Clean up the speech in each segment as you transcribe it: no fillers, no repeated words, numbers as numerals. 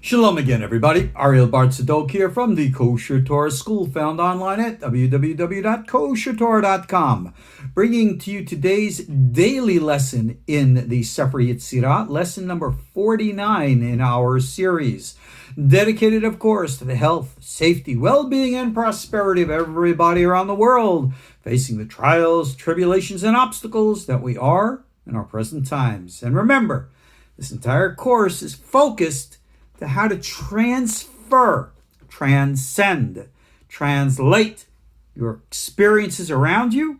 Shalom again, everybody. Ariel Tzadok here from the KosherTorah School, found online at www.koshertorah.com, bringing to you today's daily lesson in the Sefer Yetzirah, lesson number 49 in our series, dedicated, of course, to the health, safety, well-being, and prosperity of everybody around the world, facing the trials, tribulations, and obstacles that we are in our present times. And remember, this entire course is focused to how to transfer, transcend, translate your experiences around you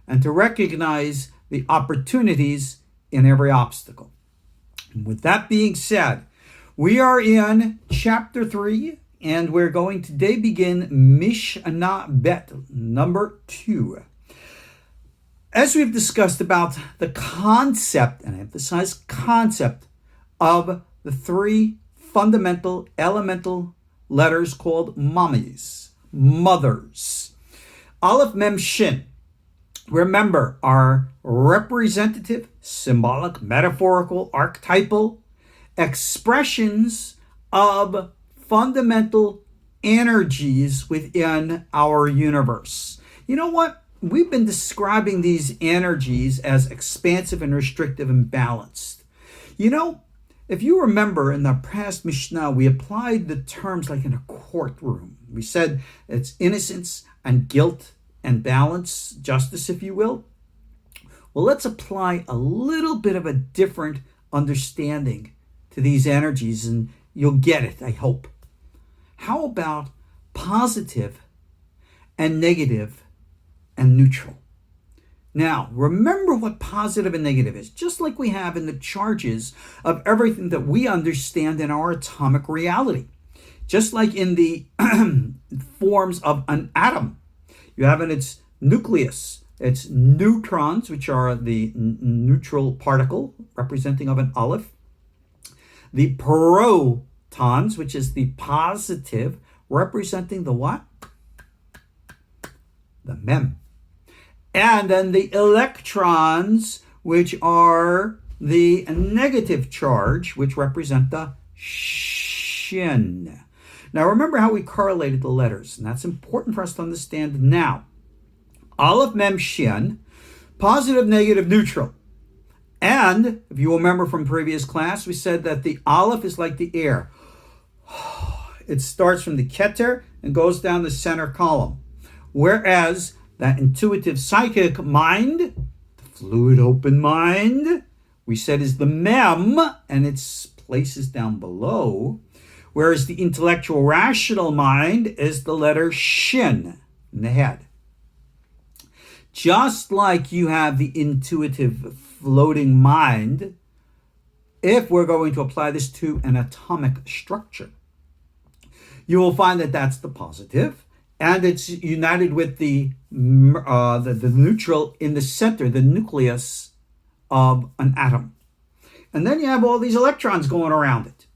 and to recognize the opportunities in every obstacle. And with that being said, we are in chapter 3 and we're going to today begin Mishna Bet, number 2. As we've discussed about the concept, and I emphasize concept, of the three fundamental elemental letters called mommies, mothers. Aleph, Mem, Shin, remember, are representative, symbolic, metaphorical, archetypal expressions of fundamental energies within our universe. You know what? We've been describing these energies as expansive and restrictive and balanced. You know, if you remember in the past Mishna, we applied the terms like in a courtroom. We said it's innocence and guilt and balance, justice, if you will. Well, let's apply a little bit of a different understanding to these energies and you'll get it, I hope. How about positive and negative and neutral? Now, remember what positive and negative is, just like we have in the charges of everything that we understand in our atomic reality. Just like in the forms of an atom. You have in its nucleus, its neutrons, which are the neutral particle, representing of an aleph. The protons, which is the positive, representing the what? The mem. And then the electrons, which are the negative charge, which represent the shin. Now remember how we correlated the letters, and that's important for us to understand now. Aleph, Mem, Shin, positive, negative, neutral. And if you remember from previous class, we said that the aleph is like the air. It starts from the keter and goes down the center column. Whereas that intuitive psychic mind, the fluid open mind, we said is the mem, and its place is down below. Whereas the intellectual rational mind is the letter shin in the head. Just like you have the intuitive floating mind, if we're going to apply this to an atomic structure, you will find that that's the positive. And it's united with the neutral in the center, the nucleus of an atom. And then you have all these electrons going around it.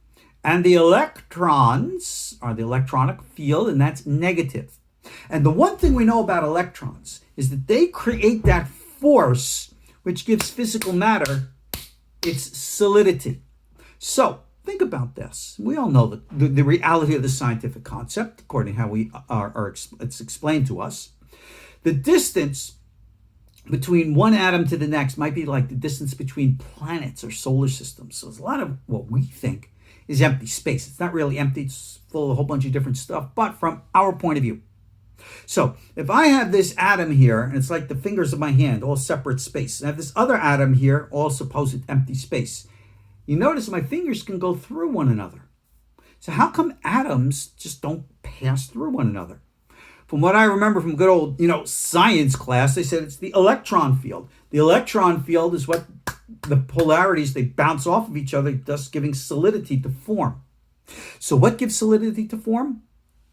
And the electrons are the electronic field, and that's negative. And the one thing we know about electrons is that they create that force which gives physical matter its solidity. So, think about this. We all know the reality of the scientific concept, according to how it's explained to us. The distance between one atom to the next might be like the distance between planets or solar systems. So there's a lot of what we think is empty space. It's not really empty. It's full of a whole bunch of different stuff, but from our point of view. So if I have this atom here, and it's like the fingers of my hand, all separate space, and I have this other atom here, all supposed empty space, you notice my fingers can go through one another. So how come atoms just don't pass through one another? From what I remember from good old, science class, they said it's the electron field. The electron field is what the polarities, they bounce off of each other, thus giving solidity to form. So what gives solidity to form?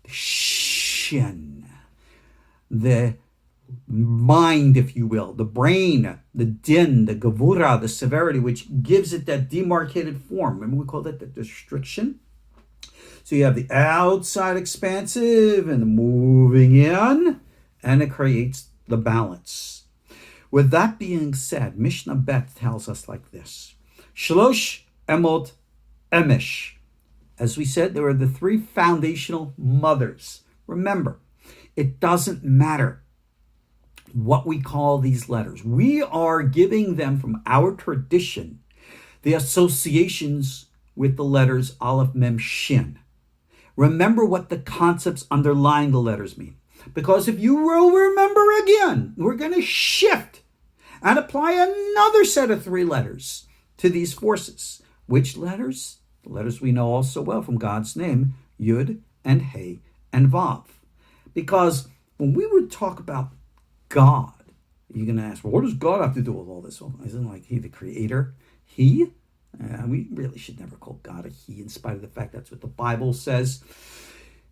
The shin. The mind, if you will, the brain, the din, the gavura, the severity, which gives it that demarcated form. Remember we call that the restriction? So you have the outside expansive and the moving in, and it creates the balance. With that being said, Mishnah Bet tells us like this. Shlosh emot emesh. As we said, there are the three foundational mothers. Remember, it doesn't matter what we call these letters. We are giving them from our tradition the associations with the letters Aleph, Mem, Shin. Remember what the concepts underlying the letters mean. Because if you will remember again, we're going to shift and apply another set of three letters to these forces. Which letters? The letters we know all so well from God's name, Yud and He and Vav. Because when we would talk about God, you're going to ask, well, what does God have to do with all this? Well, isn't like He the creator? He? We really should never call God a He, in spite of the fact that's what the Bible says.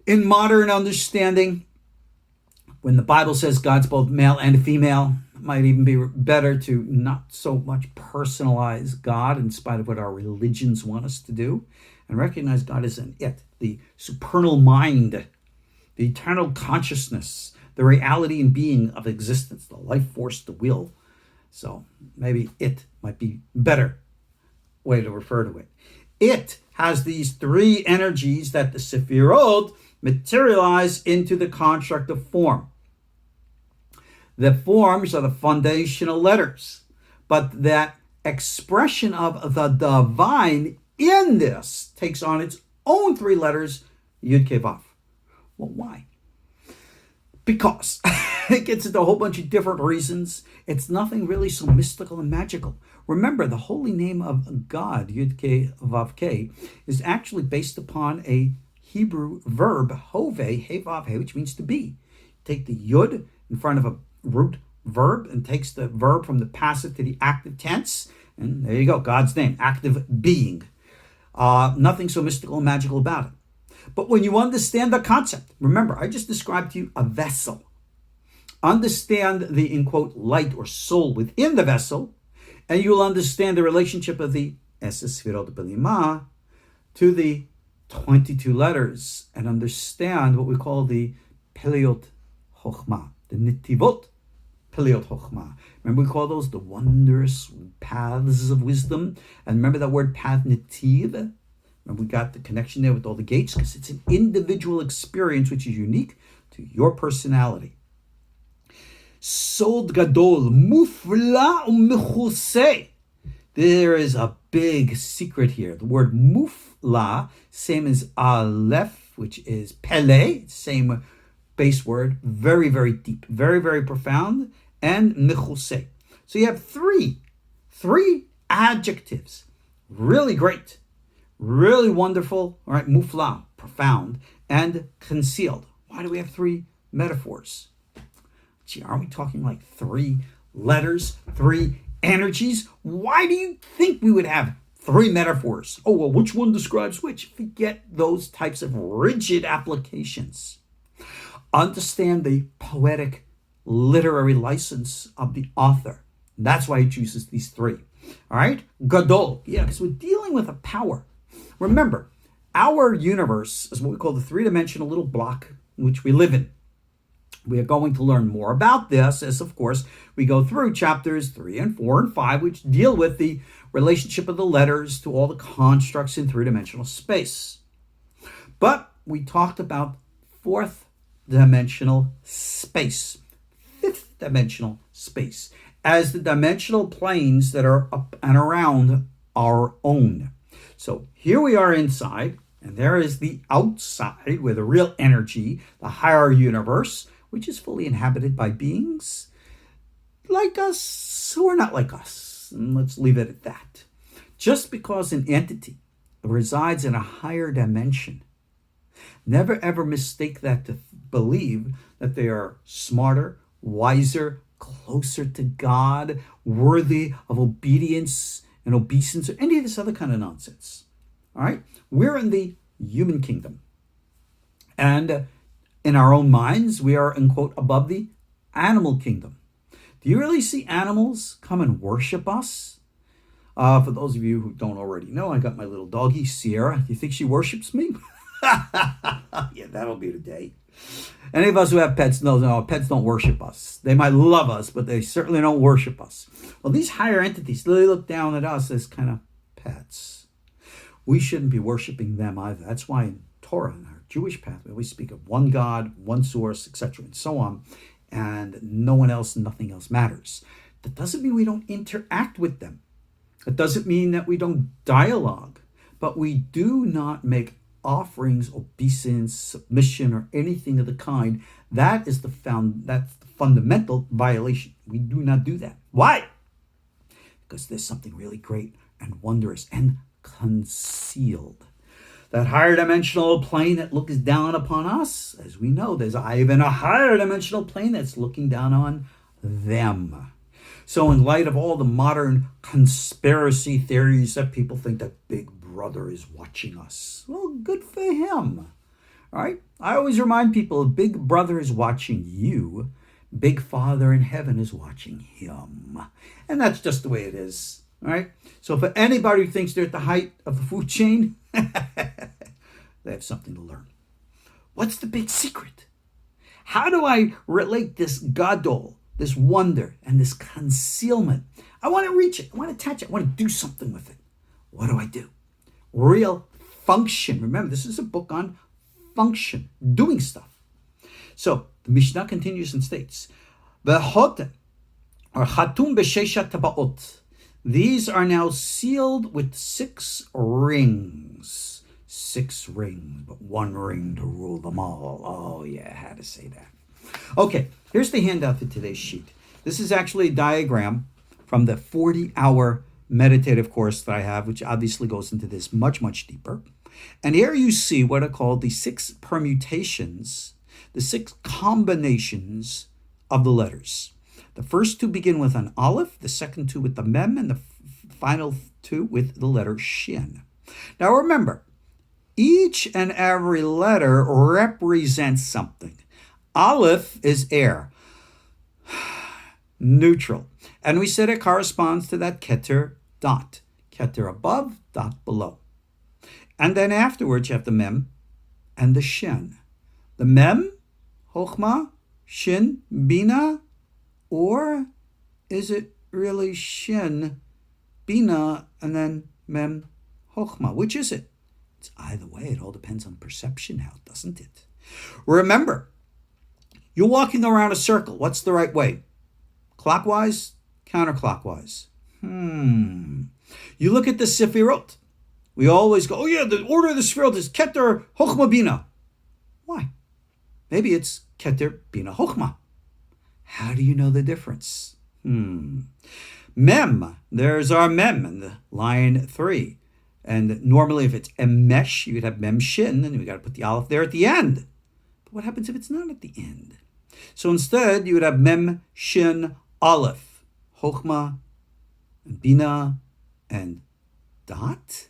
In modern understanding, when the Bible says God's both male and female, it might even be better to not so much personalize God, in spite of what our religions want us to do, and recognize God as an it, the supernal mind, the eternal consciousness, the reality and being of existence, the life force, the will. So maybe it might be better way to refer to it. It has these three energies that the Sefirot materialize into the construct of form. The forms are the foundational letters, but that expression of the divine in this takes on its own three letters, Yud Kei Vav. Well, why? Because it gets into a whole bunch of different reasons. It's nothing really so mystical and magical. Remember, the holy name of God, Yud Kei Vav Kei, is actually based upon a Hebrew verb, hove, he vav he, which means to be. Take the Yud in front of a root verb and takes the verb from the passive to the active tense. And there you go, God's name, active being. Nothing so mystical and magical about it. But when you understand the concept, remember, I just described to you a vessel. Understand the, in quote, light or soul within the vessel, and you will understand the relationship of the Sefirot B'Lima to the 22 letters, and understand what we call the Peliot Chochmah, the Nitivot Peliot Chochmah. Remember we call those the wondrous paths of wisdom? And remember that word path, Nitiv? And we got the connection there with all the gates, because it's an individual experience which is unique to your personality. Sod Gadol, Mufla Umechusei. There is a big secret here. The word Mufla, same as Aleph, which is Pele, same base word, very, very deep, very, very profound, and Mechusei. So you have three adjectives. Really great. Really wonderful, all right, mufla, profound, and concealed. Why do we have three metaphors? Gee, aren't we talking like three letters, three energies? Why do you think we would have three metaphors? Oh, well, which one describes which? Forget those types of rigid applications. Understand the poetic, literary license of the author. That's why he chooses these three. All right? Gadol. Yeah, because we're dealing with a power. Remember, our universe is what we call the three-dimensional little block in which we live in. We are going to learn more about this as, of course, we go through chapters 3 and 4 and 5, which deal with the relationship of the letters to all the constructs in three-dimensional space. But we talked about fourth-dimensional space, fifth-dimensional space, as the dimensional planes that are up and around our own. So here we are inside, and there is the outside where the real energy, the higher universe, which is fully inhabited by beings like us who are not like us. And let's leave it at that. Just because an entity resides in a higher dimension, never ever mistake that to believe that they are smarter, wiser, closer to God, worthy of obedience and obeisance, or any of this other kind of nonsense. All right? We're in the human kingdom. And in our own minds, we are, in quote, above the animal kingdom. Do you really see animals come and worship us? For those of you who don't already know, I got my little doggie, Sierra. Do you think she worships me? Yeah, that'll be the day. Any of us who have pets know, no, pets don't worship us. They might love us, but they certainly don't worship us. Well, these higher entities, they look down at us as kind of pets. we shouldn't be worshiping them either. That's why in Torah, in our Jewish path, we always speak of one God, one source, etc., and so on, and no one else, nothing else matters. That doesn't mean we don't interact with them. It doesn't mean that we don't dialogue, but we do not make offerings, obeisance, submission, or anything of the kind. That's the fundamental violation. We do not do that. Why? Because there's something really great and wondrous and concealed. That higher dimensional plane that looks down upon us, as we know, there's even a higher dimensional plane that's looking down on them. So in light of all the modern conspiracy theories that people think that Big Brother is watching us, well, good for him. All right? I always remind people, if Big Brother is watching you, Big Father in heaven is watching him. And that's just the way it is. All right? So for anybody who thinks they're at the height of the food chain, they have something to learn. What's the big secret? How do I relate this gadol, this wonder, and this concealment? I want to reach it. I want to touch it. I want to do something with it. What do I do? Real function. Remember, this is a book on function, doing stuff. So the Mishnah continues and states, "V'hotem or chatum b'sheshat tabaot." These are now sealed with 6 rings. 6 rings, but 1 ring to rule them all. Oh yeah, I had to say that. Okay, here's the handout for today's sheet. This is actually a diagram from the 40-hour meditative course that I have, which obviously goes into this much, much deeper. And here you see what are called the 6 permutations, the 6 combinations of the letters. The first 2 begin with an aleph, the second 2 with the mem, and the final 2 with the letter shin. Now remember, each and every letter represents something. Aleph is air, neutral. And we said it corresponds to that keter dot. Keter above, dot below. And then afterwards you have the mem and the shin. The mem, chokhmah, shin, bina, or is it really shin, bina, and then mem, chokhmah? Which is it? It's either way. It all depends on perception now, doesn't it? Remember, you're walking around a circle. What's the right way? Clockwise, counterclockwise. You look at the Sefirot. We always go, oh yeah, the order of the Sefirot is Keter, Chokhmah, Bina. Why? Maybe it's Keter, Bina, Chokhmah. How do you know the difference? Mem, there's our mem in the line 3. And normally if it's emesh, you would have mem shin, and we got to put the aleph there at the end. But what happens if it's not at the end? So instead, you would have mem shin aleph, chokhmah, and bina, and dot.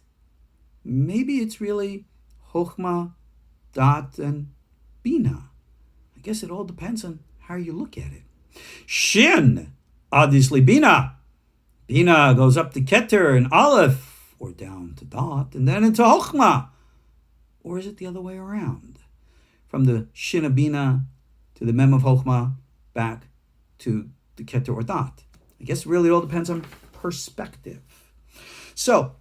Maybe it's really chokhmah, dot, and bina. I guess it all depends on how you look at it. Shin, obviously bina. Bina goes up to keter and aleph, or down to dot, and then into chokhmah. Or is it the other way around? From the shin of bina to the mem of chokhmah, back to the keter or dot. I guess really it all depends on perspective. So,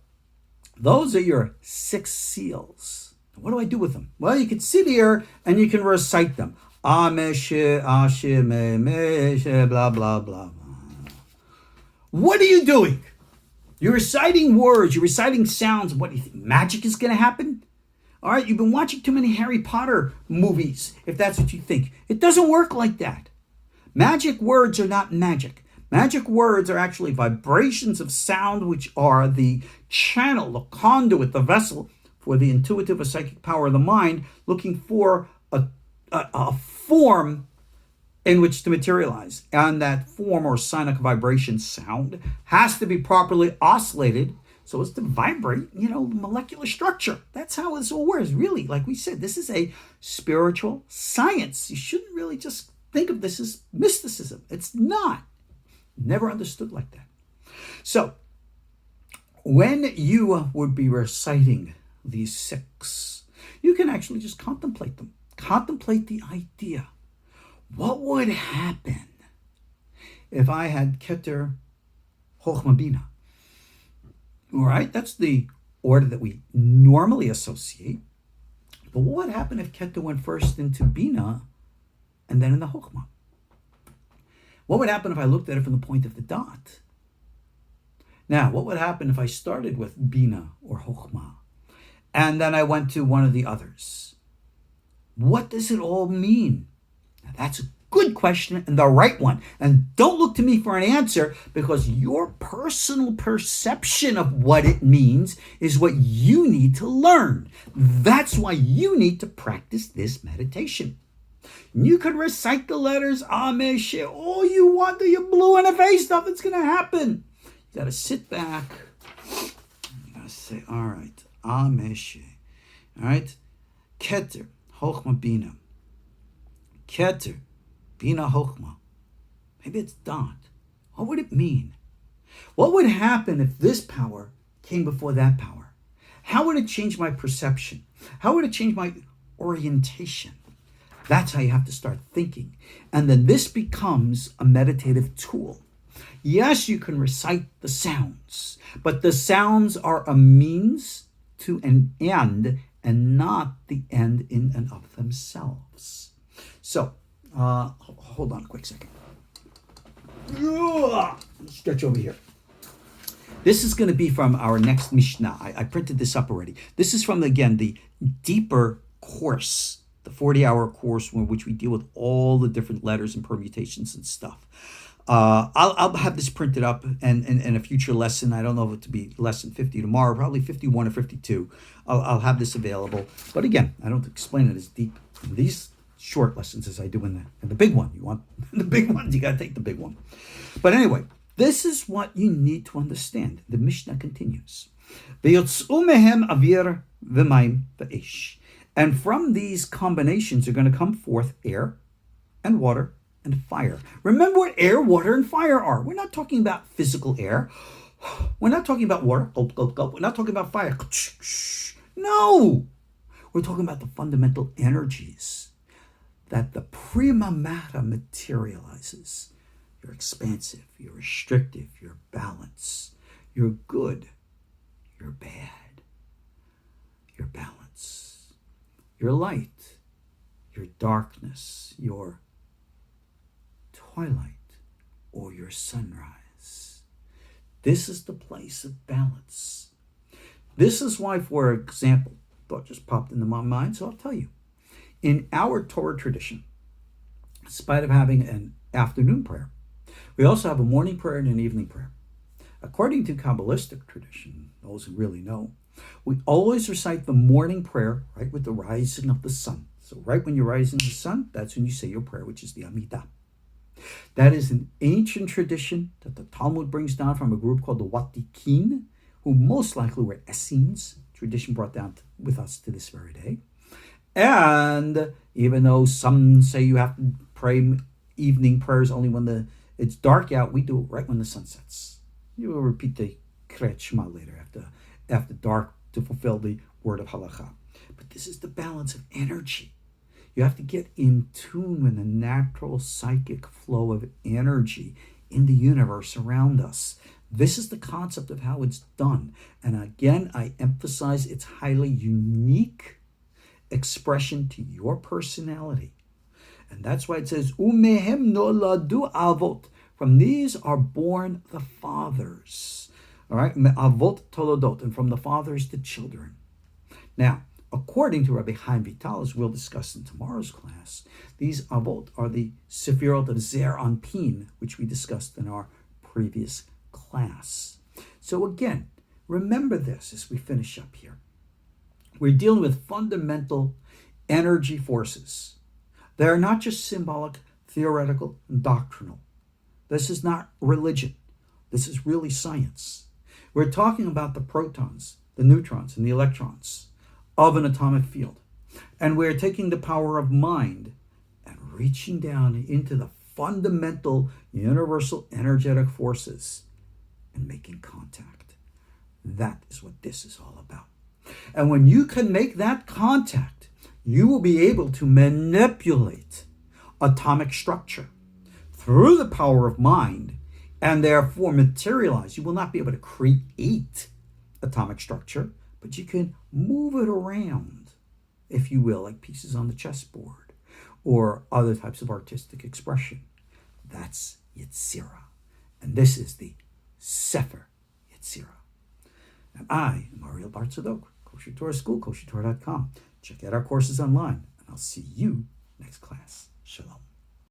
those are your 6 seals. What do I do with them? Well, you can sit here and you can recite them. Ameshe, ashe, me, meshe, blah, blah, blah. What are you doing? You're reciting words, you're reciting sounds. What do you think? Magic is going to happen? All right, you've been watching too many Harry Potter movies, if that's what you think. It doesn't work like that. Magic words are not magic. Magic words are actually vibrations of sound, which are the channel, the conduit, the vessel for the intuitive or psychic power of the mind, looking for a form in which to materialize. And that form or sonic vibration sound has to be properly oscillated so as to vibrate, molecular structure. That's how this all works. Really, like we said, this is a spiritual science. You shouldn't really just think of this as mysticism. It's not. Never understood like that. So, when you would be reciting these 6, you can actually just contemplate them. Contemplate the idea. What would happen if I had Keter, Chokhmah, Bina? All right, that's the order that we normally associate. But what would happen if Keter went first into Bina and then in the Chokhmah? What would happen if I looked at it from the point of the dot? Now, what would happen if I started with Bina or Chokhmah and then I went to one of the others? What does it all mean? Now, that's a good question and the right one. And don't look to me for an answer, because your personal perception of what it means is what you need to learn. That's why you need to practice this meditation. You could recite the letters Ameshe all you want till you're blue in the face. Nothing's going to happen. You got to sit back. You got to say, all right, Ameshe. All right, Keter, Chokhmah, Bina. Keter, Bina, Chokhmah. Maybe it's dot. What would it mean? What would happen if this power came before that power? How would it change my perception? How would it change my orientation? That's how you have to start thinking. And then this becomes a meditative tool. Yes, you can recite the sounds, but the sounds are a means to an end and not the end in and of themselves. So, hold on a quick second. Stretch over here. This is going to be from our next Mishna. I printed this up already. This is from, again, the deeper course, the 40-hour course in which we deal with all the different letters and permutations and stuff. I'll have this printed up and in a future lesson. I don't know if it to be lesson 50 tomorrow, probably 51 or 52. I'll have this available. But again, I don't explain it as deep in these short lessons as I do in the big one. You want the big ones, you got to take the big one. But anyway, this is what you need to understand. The Mishnah continues. And from these combinations are going to come forth air and water and fire. Remember what air, water, and fire are. We're not talking about physical air. We're not talking about water. Gulp, gulp, gulp. We're not talking about fire. No. We're talking about the fundamental energies that the prima matter materializes. You're expansive. You're restrictive. You're balanced. You're good. You're bad. You're balance. You're light. Your darkness. Your twilight or your sunrise. This is the place of balance. This is why, for example, thought just popped into my mind, so I'll tell you. In our Torah tradition, in spite of having an afternoon prayer, we also have a morning prayer and an evening prayer. According to Kabbalistic tradition, those who really know, we always recite the morning prayer right with the rising of the sun. So right when you're rising the sun, that's when you say your prayer, which is the Amidah. That is an ancient tradition that the Talmud brings down from a group called the Watikin, who most likely were Essenes, tradition brought down with us to this very day. And even though some say you have to pray evening prayers only when it's dark out, we do it right when the sun sets. You will repeat the Kriyat Shema later after dark to fulfill the word of halakha. But this is the balance of energy. You have to get in tune with the natural psychic flow of energy in the universe around us. This is the concept of how it's done. And again, I emphasize it's highly unique expression to your personality. And that's why it says, Umehem noladu avot. From these are born the fathers. All right, avot tolodot, and from the fathers the children. Now, according to Rabbi Chaim Vital, as we'll discuss in tomorrow's class, these avot are the Sefirot of Zer Anpin, which we discussed in our previous class. So again, remember this as we finish up here. We're dealing with fundamental energy forces. They are not just symbolic, theoretical, and doctrinal. This is not religion. This is really science. We're talking about the protons, the neutrons, and the electrons of an atomic field. And we're taking the power of mind and reaching down into the fundamental universal energetic forces and making contact. That is what this is all about. And when you can make that contact, you will be able to manipulate atomic structure through the power of mind and therefore materialize. You will not be able to create atomic structure, but you can move it around, if you will, like pieces on the chessboard or other types of artistic expression. That's Yetzirah. And this is the Sefer Yetzirah. And I am Ariel Tzadok, KosherTorah School, KosherTorah.com. Check out our courses online, and I'll see you next class. Shalom.